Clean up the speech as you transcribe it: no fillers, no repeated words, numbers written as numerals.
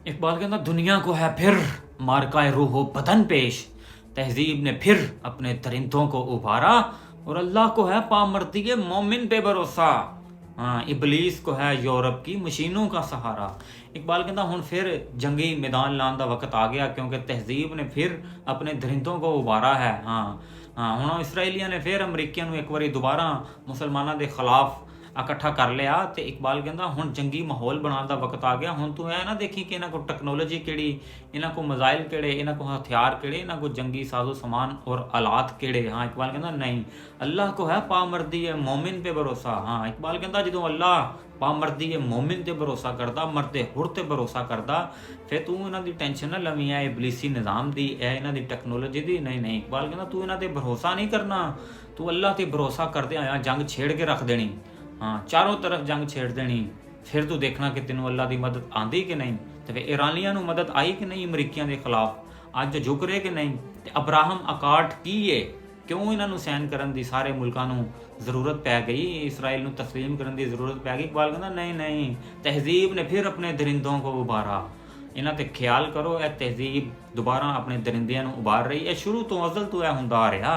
इकबाल कहता दुनिया को है फिर मारकाए रूहो बदन पेश। तहजीब ने फिर अपने दरिंदों को उभारा और अल्लाह को है पामर्दी मोमिन पे भरोसा। हाँ, इबलीस को है यूरोप की मशीनों का सहारा। इकबाल कहता हुण फिर जंगी मैदान लाने का वक्त आ गया, क्योंकि तहजीब ने फिर अपने दरिंदों को उभारा है। हाँ हाँ, हुण इसराइलियां ने फिर अमरीकियां एक बारी दोबारा मुसलमानों के खिलाफ इकट्ठा कर लिया। तो इकबाल कहता हुण जंगी माहौल बनाने का वक्त आ गया। हुण तू है ना देखी कि इन्हों को टैक्नोलॉजी किहड़ी, इन्हों को मिसाइल किहड़े, इन्हों को हथियार किहड़े, इन्हों को जंगी साजो समान और आलात किहड़े। हाँ, इकबाल कहता नहीं, अल्लाह को है पामर्दी है मोमिन पे भरोसा। हाँ, इकबाल कहता जो अल्लाह पामर्दी है मोमिन ते भरोसा करता, मरते हुर ते भरोसा करता, फिर तू इन्हों की टेंशन ना लवी है इबलीसी निज़ाम की, है इन्हों की टैक्नोलॉजी की। नहीं नहीं, इकबाल कहता तू इन्हों पर भरोसा नहीं करना, तू अल्लाह ते भरोसा करदे आया जंग छेड़ के रख देनी। हाँ, चारों तरफ जंग छेड़ देनी, फिर तू देखना कि तेनों अल्लाह की मदद आती कि नहीं। तो फिर ईरानियां नूं मदद आई कि नहीं अमरीकियां के खिलाफ, अज झुक रहे कि नहीं। तो अब्राहम अकार्ड की है, क्यों इन्हों सैन करन दी सारे मुल्कां नूं जरूरत पै गई, इसराइल नूं तस्लीम करन दी जरूरत पै गई। इकबाल कहता नहीं नहीं, तहजीब ने फिर अपने दरिंदों को उबारा। इन्हां ते ख्याल करो, यह तहजीब दोबारा अपने दरिंदियां नूं उबार रही है, शुरू तो अजल तो यह हुंदा आ रहा।